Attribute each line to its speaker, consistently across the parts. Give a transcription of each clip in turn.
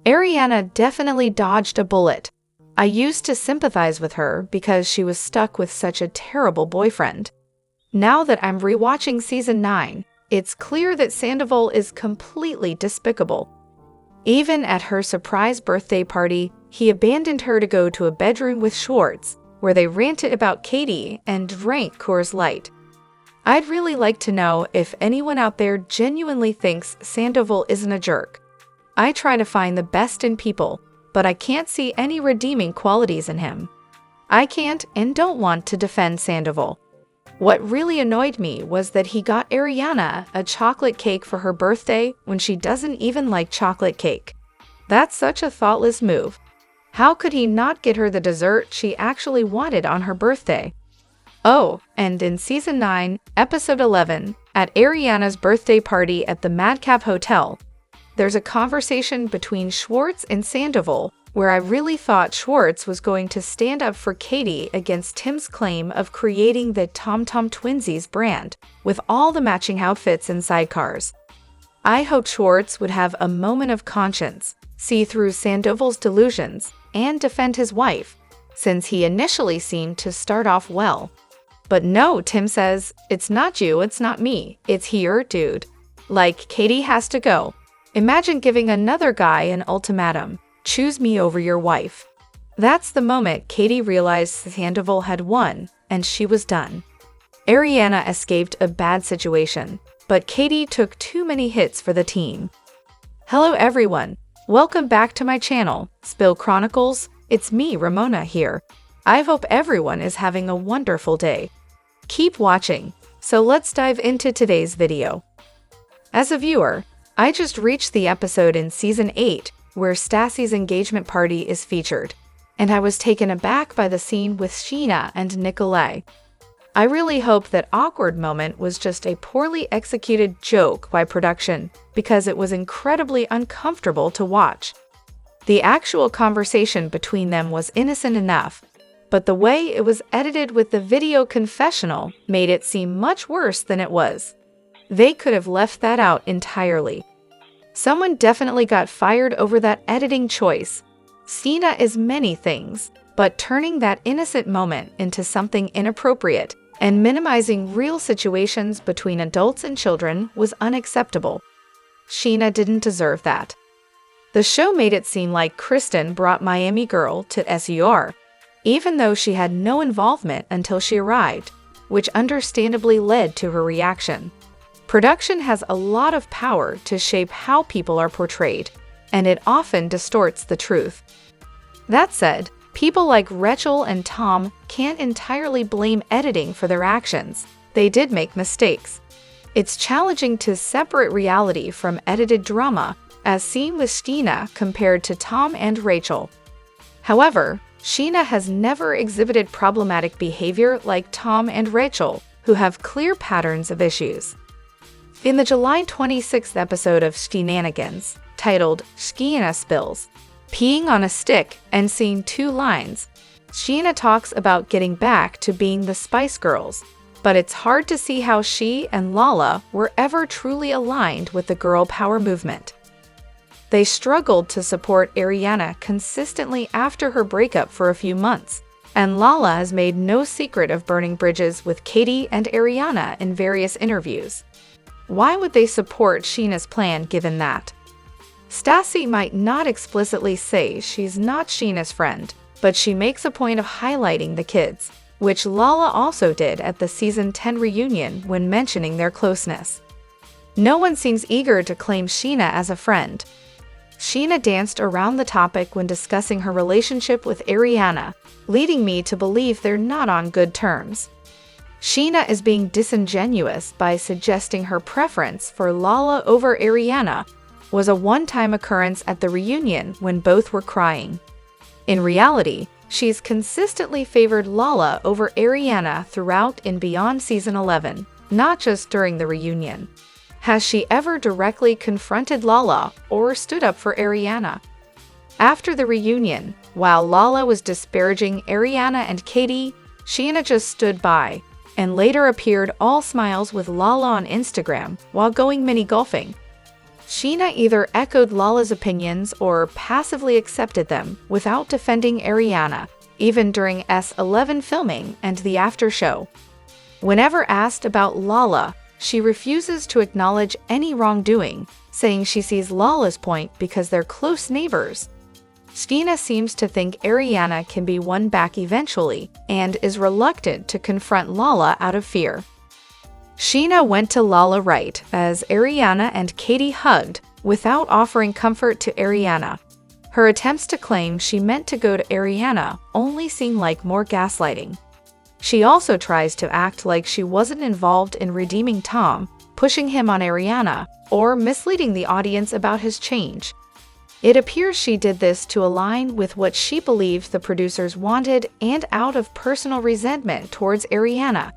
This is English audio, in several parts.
Speaker 1: Ariana definitely dodged a bullet. I used to sympathize with her because she was stuck with such a terrible boyfriend. Now that I'm rewatching season 9, it's clear that Sandoval is completely despicable. Even at her surprise birthday party, he abandoned her to go to a bedroom with Schwartz, where they ranted about Katie and drank Coors Light. I'd really like to know if anyone out there genuinely thinks Sandoval isn't a jerk. I try to find the best in people, but I can't see any redeeming qualities in him. I can't and don't want to defend Sandoval. What really annoyed me was that he got Ariana a chocolate cake for her birthday when she doesn't even like chocolate cake. That's such a thoughtless move. How could he not get her the dessert she actually wanted on her birthday? Oh, and in season 9, episode 11, at Ariana's birthday party at the Madcap Hotel, there's a conversation between Schwartz and Sandoval where I really thought Schwartz was going to stand up for Katie against Tim's claim of creating the Tom Tom Twinsies brand with all the matching outfits and sidecars. I hoped Schwartz would have a moment of conscience, see through Sandoval's delusions, and defend his wife, since he initially seemed to start off well. But no, Tim says, "It's not you, it's not me, it's here, dude. Like, Katie has to go." Imagine giving another guy an ultimatum, "Choose me over your wife." That's the moment Katie realized Sandoval had won, and she was done. Ariana escaped a bad situation, but Katie took too many hits for the team. Hello everyone, welcome back to my channel, Spill Chronicles. It's me, Ramona, here. I hope everyone is having a wonderful day. Keep watching, so let's dive into today's video. As a viewer, I just reached the episode in season 8 where Stassi's engagement party is featured, and I was taken aback by the scene with Scheana and Nikolai. I really hope that awkward moment was just a poorly executed joke by production, because it was incredibly uncomfortable to watch. The actual conversation between them was innocent enough, but the way it was edited with the video confessional made it seem much worse than it was. They could have left that out entirely. Someone definitely got fired over that editing choice. Scheana is many things, but turning that innocent moment into something inappropriate and minimizing real situations between adults and children was unacceptable. Scheana didn't deserve that. The show made it seem like Kristen brought Miami Girl to SUR, even though she had no involvement until she arrived, which understandably led to her reaction. Production has a lot of power to shape how people are portrayed, and it often distorts the truth. That said, people like Rachel and Tom can't entirely blame editing for their actions. They did make mistakes. It's challenging to separate reality from edited drama, as seen with Scheana compared to Tom and Rachel. However, Scheana has never exhibited problematic behavior like Tom and Rachel, who have clear patterns of issues. In the July 26th episode of Shenanigans, titled Scheana Spills, Peeing on a Stick and Seeing Two Lines, Scheana talks about getting back to being the Spice Girls, but it's hard to see how she and Lala were ever truly aligned with the girl power movement. They struggled to support Ariana consistently after her breakup for a few months, and Lala has made no secret of burning bridges with Katie and Ariana in various interviews. Why would they support Scheana's plan given that? Stassi might not explicitly say she's not Scheana's friend, but she makes a point of highlighting the kids, which Lala also did at the season 10 reunion when mentioning their closeness. No one seems eager to claim Scheana as a friend. Scheana danced around the topic when discussing her relationship with Ariana, leading me to believe they're not on good terms. Scheana is being disingenuous by suggesting her preference for Lala over Ariana was a one-time occurrence at the reunion when both were crying. In reality, she's consistently favored Lala over Ariana throughout and beyond season 11, not just during the reunion. Has she ever directly confronted Lala or stood up for Ariana? After the reunion, while Lala was disparaging Ariana and Katie, Scheana just stood by, and later appeared all smiles with Lala on Instagram while going mini golfing. Scheana either echoed Lala's opinions or passively accepted them without defending Ariana, even during S11 filming and the after show. Whenever asked about Lala, she refuses to acknowledge any wrongdoing, saying she sees Lala's point because they're close neighbors. Scheana seems to think Ariana can be won back eventually and is reluctant to confront Lala out of fear. Scheana went to Lala right as Ariana and Katie hugged without offering comfort to Ariana. Her attempts to claim she meant to go to Ariana only seem like more gaslighting. She also tries to act like she wasn't involved in redeeming Tom, pushing him on Ariana, or misleading the audience about his change. It appears she did this to align with what she believed the producers wanted and out of personal resentment towards Ariana.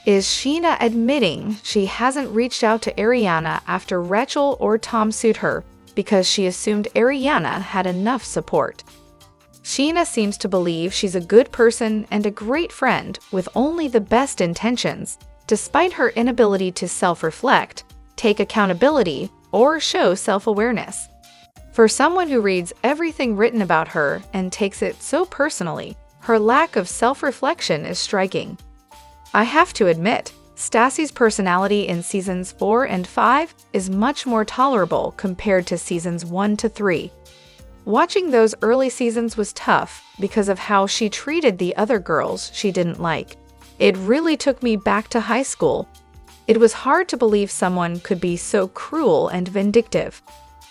Speaker 1: Is Scheana admitting she hasn't reached out to Ariana after Rachel or Tom sued her because she assumed Ariana had enough support? Scheana seems to believe she's a good person and a great friend with only the best intentions, despite her inability to self-reflect, take accountability, or show self-awareness. For someone who reads everything written about her and takes it so personally, her lack of self-reflection is striking. I have to admit, Stassi's personality in seasons 4 and 5 is much more tolerable compared to seasons 1 to 3. Watching those early seasons was tough because of how she treated the other girls she didn't like. It really took me back to high school. It was hard to believe someone could be so cruel and vindictive.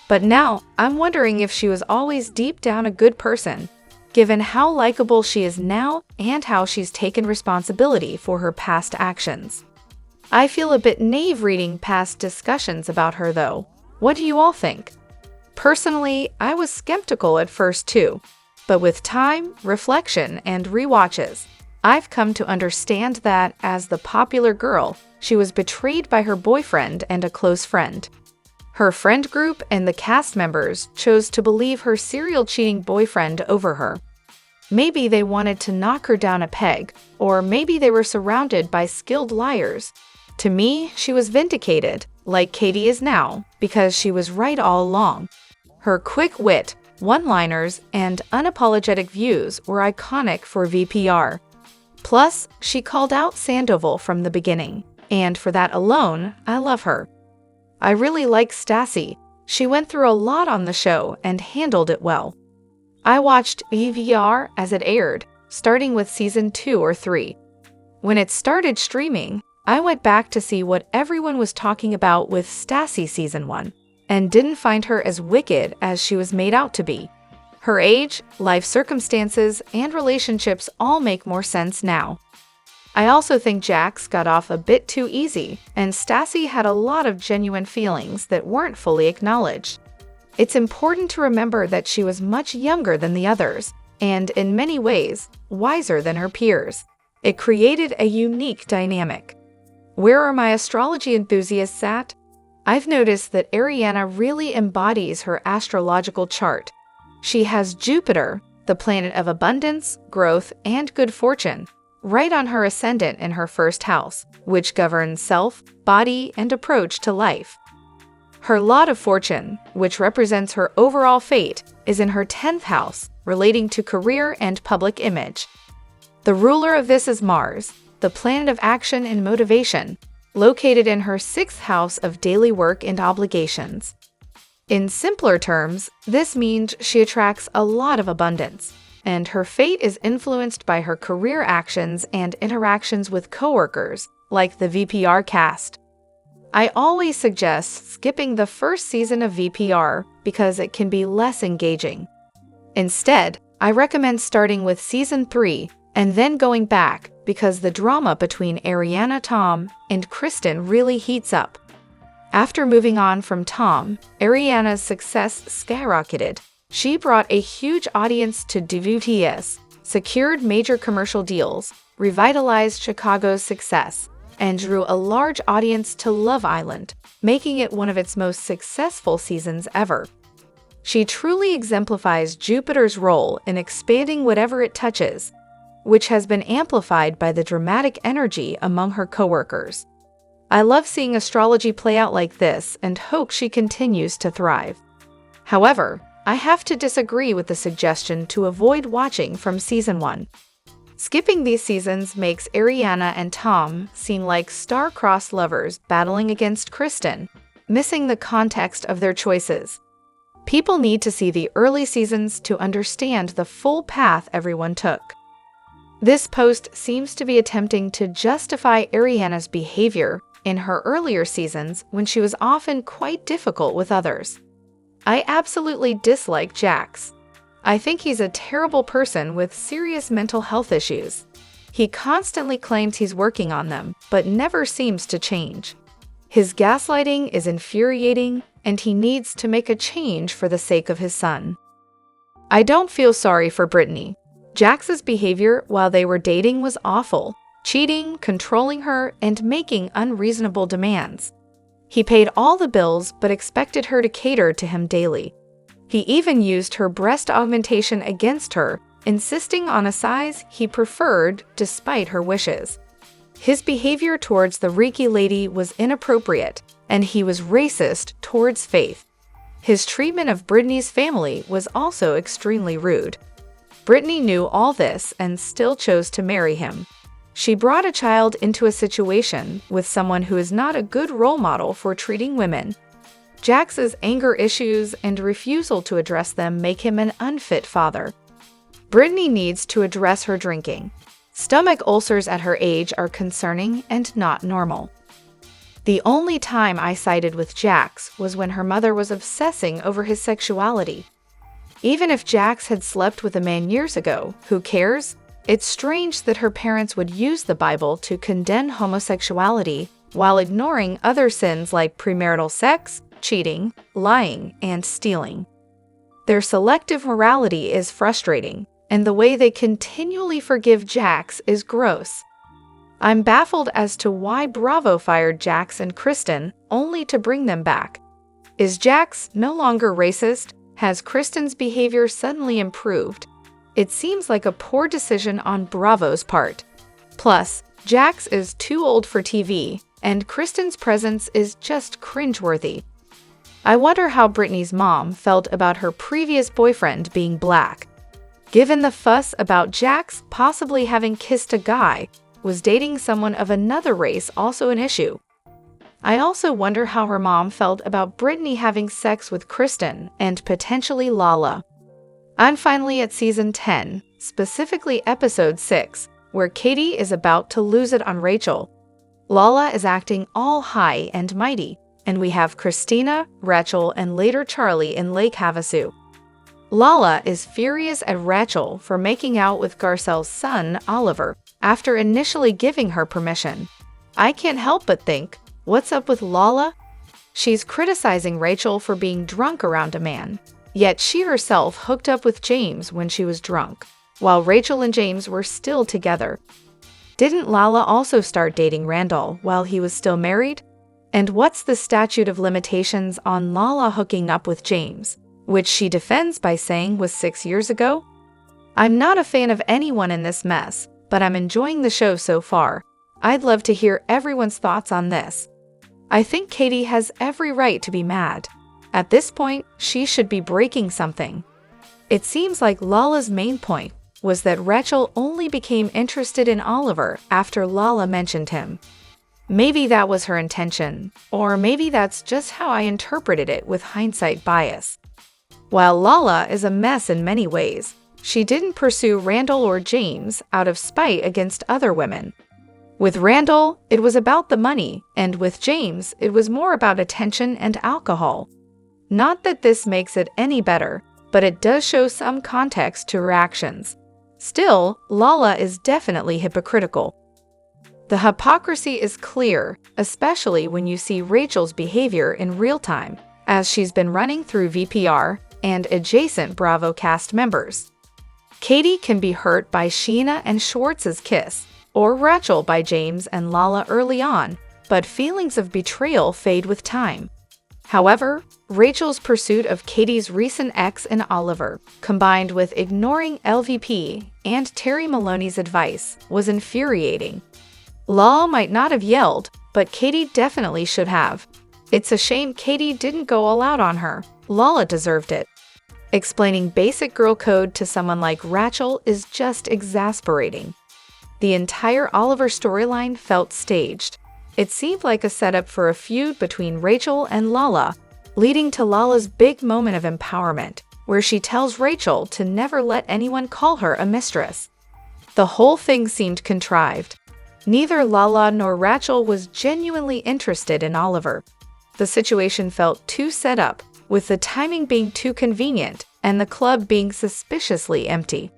Speaker 1: But now, I'm wondering if she was always deep down a good person, given how likable she is now and how she's taken responsibility for her past actions. I feel a bit naive reading past discussions about her though. What do you all think? Personally, I was skeptical at first too, but with time, reflection, and rewatches, I've come to understand that as the popular girl, she was betrayed by her boyfriend and a close friend. Her friend group and the cast members chose to believe her serial cheating boyfriend over her. Maybe they wanted to knock her down a peg, or maybe they were surrounded by skilled liars. To me, she was vindicated, like Katie is now, because she was right all along. Her quick wit, one-liners, and unapologetic views were iconic for VPR. Plus, she called out Sandoval from the beginning, and for that alone, I love her. I really like Stassi. She went through a lot on the show and handled it well. I watched VPR as it aired, starting with season 2 or 3. When it started streaming, I went back to see what everyone was talking about with Stassi season 1, and didn't find her as wicked as she was made out to be. Her age, life circumstances, and relationships all make more sense now. I also think Jax got off a bit too easy, and Stassi had a lot of genuine feelings that weren't fully acknowledged. It's important to remember that she was much younger than the others, and in many ways, wiser than her peers. It created a unique dynamic. Where are my astrology enthusiasts at? I've noticed that Ariana really embodies her astrological chart. She has Jupiter, the planet of abundance, growth, and good fortune, right on her ascendant in her first house, which governs self, body, and approach to life. Her lot of fortune, which represents her overall fate, is in her 10th house, relating to career and public image. The ruler of this is Mars, the planet of action and motivation, located in her 6th house of daily work and obligations. In simpler terms, this means she attracts a lot of abundance, and her fate is influenced by her career actions and interactions with coworkers, like the VPR cast. I always suggest skipping the first season of VPR because it can be less engaging. Instead, I recommend starting with season 3 and then going back because the drama between Ariana, Tom, and Kristen really heats up. After moving on from Tom, Ariana's success skyrocketed. She brought a huge audience to DVTS, secured major commercial deals, revitalized Chicago's success, and drew a large audience to Love Island, making it one of its most successful seasons ever. She truly exemplifies Jupiter's role in expanding whatever it touches, which has been amplified by the dramatic energy among her coworkers. I love seeing astrology play out like this and hope she continues to thrive. However, I have to disagree with the suggestion to avoid watching from season 1. Skipping these seasons makes Ariana and Tom seem like star-crossed lovers battling against Kristen, missing the context of their choices. People need to see the early seasons to understand the full path everyone took. This post seems to be attempting to justify Ariana's behavior in her earlier seasons when she was often quite difficult with others. I absolutely dislike Jax. I think he's a terrible person with serious mental health issues. He constantly claims he's working on them, but never seems to change. His gaslighting is infuriating, and he needs to make a change for the sake of his son. I don't feel sorry for Brittany. Jax's behavior while they were dating was awful, cheating, controlling her, and making unreasonable demands. He paid all the bills but expected her to cater to him daily. He even used her breast augmentation against her, insisting on a size he preferred despite her wishes. His behavior towards the Reiki lady was inappropriate, and he was racist towards Faith. His treatment of Brittany's family was also extremely rude. Brittany knew all this and still chose to marry him. She brought a child into a situation with someone who is not a good role model for treating women. Jax's anger issues and refusal to address them make him an unfit father. Brittany needs to address her drinking. Stomach ulcers at her age are concerning and not normal. The only time I sided with Jax was when her mother was obsessing over his sexuality. Even if Jax had slept with a man years ago, who cares? It's strange that her parents would use the Bible to condemn homosexuality while ignoring other sins like premarital sex, cheating, lying, and stealing. Their selective morality is frustrating, and the way they continually forgive Jax is gross. I'm baffled as to why Bravo fired Jax and Kristen only to bring them back. Is Jax no longer racist? Has Kristen's behavior suddenly improved? It seems like a poor decision on Bravo's part. Plus, Jax is too old for TV, and Kristen's presence is just cringeworthy. I wonder how Brittany's mom felt about her previous boyfriend being black. Given the fuss about Jax possibly having kissed a guy, was dating someone of another race also an issue? I also wonder how her mom felt about Brittany having sex with Kristen and potentially Lala. I'm finally at season 10, specifically episode 6, where Katie is about to lose it on Rachel. Lala is acting all high and mighty, and we have Christina, Rachel, and later Charlie in Lake Havasu. Lala is furious at Rachel for making out with Garcelle's son, Oliver, after initially giving her permission. I can't help but think, what's up with Lala? She's criticizing Rachel for being drunk around a man, yet she herself hooked up with James when she was drunk, while Rachel and James were still together. Didn't Lala also start dating Randall while he was still married? And what's the statute of limitations on Lala hooking up with James, which she defends by saying was 6 years ago? I'm not a fan of anyone in this mess, but I'm enjoying the show so far. I'd love to hear everyone's thoughts on this. I think Katie has every right to be mad. At this point, she should be breaking something. It seems like Lala's main point was that Rachel only became interested in Oliver after Lala mentioned him. Maybe that was her intention, or maybe that's just how I interpreted it with hindsight bias. While Lala is a mess in many ways, she didn't pursue Randall or James out of spite against other women. With Randall, it was about the money, and with James, it was more about attention and alcohol. Not that this makes it any better, but it does show some context to her actions. Still, Lala is definitely hypocritical. The hypocrisy is clear, especially when you see Rachel's behavior in real time, as she's been running through VPR and adjacent Bravo cast members. Katie can be hurt by Scheana and Schwartz's kiss, or Rachel by James and Lala early on, but feelings of betrayal fade with time. However, Rachel's pursuit of Katie's recent ex and Oliver, combined with ignoring LVP and Terry Maloney's advice, was infuriating. Lala might not have yelled, but Katie definitely should have. It's a shame Katie didn't go all out on her. Lala deserved it. Explaining basic girl code to someone like Rachel is just exasperating. The entire Oliver storyline felt staged. It seemed like a setup for a feud between Rachel and Lala, leading to Lala's big moment of empowerment, where she tells Rachel to never let anyone call her a mistress. The whole thing seemed contrived. Neither Lala nor Rachel was genuinely interested in Oliver. The situation felt too set up, with the timing being too convenient and the club being suspiciously empty.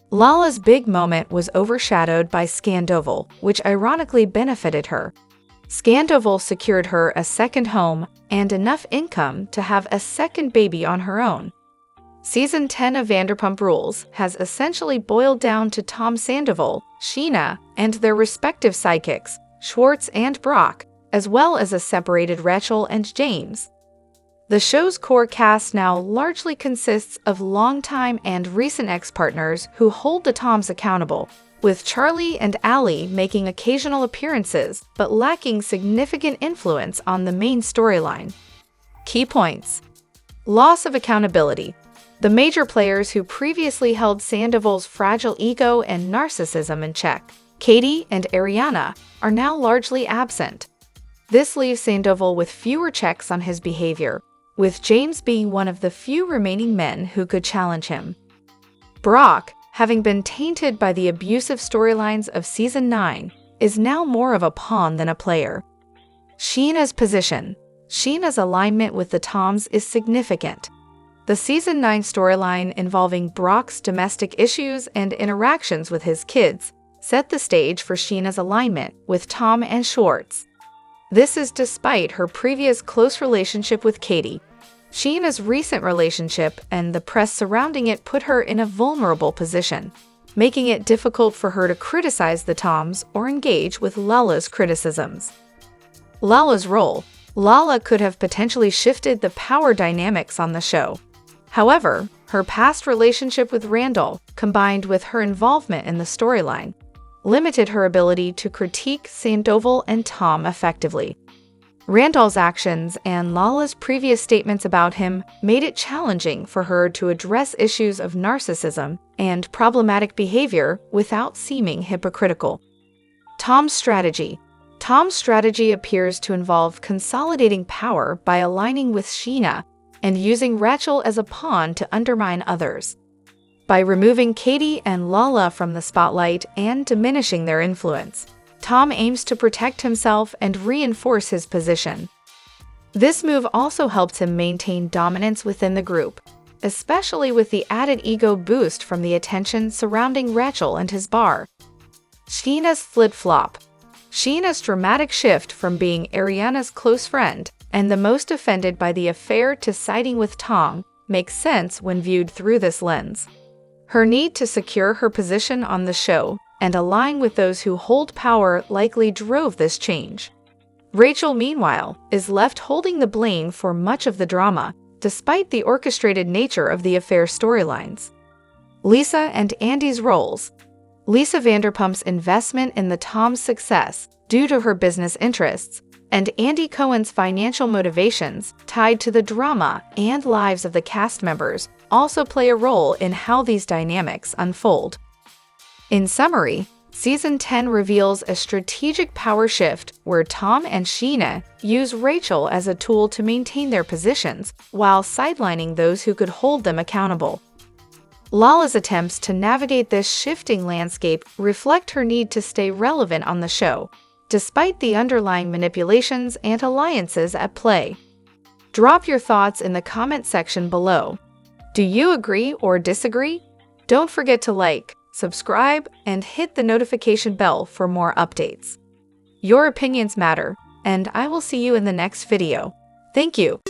Speaker 1: Lala's big moment was overshadowed by Scandoval, which ironically benefited her. Scandoval secured her a second home and enough income to have a second baby on her own. Season 10 of Vanderpump Rules has essentially boiled down to Tom Sandoval, Scheana, and their respective sidekicks, Schwartz and Brock, as well as a separated Rachel and James. The show's core cast now largely consists of longtime and recent ex-partners who hold the Toms accountable, with Charlie and Allie making occasional appearances but lacking significant influence on the main storyline. Key points: loss of accountability. The major players who previously held Sandoval's fragile ego and narcissism in check, Katie and Ariana, are now largely absent. This leaves Sandoval with fewer checks on his behavior, with James being one of the few remaining men who could challenge him. Brock, having been tainted by the abusive storylines of Season 9, is now more of a pawn than a player. Scheana's position. Scheana's alignment with the Toms is significant. The Season 9 storyline involving Brock's domestic issues and interactions with his kids set the stage for Scheana's alignment with Tom and Schwartz. This is despite her previous close relationship with Katie. Scheana's recent relationship and the press surrounding it put her in a vulnerable position, making it difficult for her to criticize the Toms or engage with Lala's criticisms. Lala's role. Lala could have potentially shifted the power dynamics on the show. However, her past relationship with Randall, combined with her involvement in the storyline, limited her ability to critique Sandoval and Tom effectively. Randall's actions and Lala's previous statements about him made it challenging for her to address issues of narcissism and problematic behavior without seeming hypocritical. Tom's strategy. Tom's strategy appears to involve consolidating power by aligning with Scheana and using Rachel as a pawn to undermine others. By removing Katie and Lala from the spotlight and diminishing their influence, Tom aims to protect himself and reinforce his position. This move also helps him maintain dominance within the group, especially with the added ego boost from the attention surrounding Rachel and his bar. Scheana's flip-flop. Scheana's dramatic shift from being Ariana's close friend and the most offended by the affair to siding with Tom makes sense when viewed through this lens. Her need to secure her position on the show and align with those who hold power likely drove this change. Rachel, meanwhile, is left holding the blame for much of the drama, despite the orchestrated nature of the affair storylines. Lisa and Andy's roles. Lisa Vanderpump's investment in the Tom's success due to her business interests, and Andy Cohen's financial motivations tied to the drama and lives of the cast members also play a role in how these dynamics unfold. In summary, Season 10 reveals a strategic power shift where Tom and Scheana use Rachel as a tool to maintain their positions while sidelining those who could hold them accountable. Lala's attempts to navigate this shifting landscape reflect her need to stay relevant on the show, despite the underlying manipulations and alliances at play. Drop your thoughts in the comment section below. Do you agree or disagree? Don't forget to like, subscribe, and hit the notification bell for more updates. Your opinions matter, and I will see you in the next video. Thank you.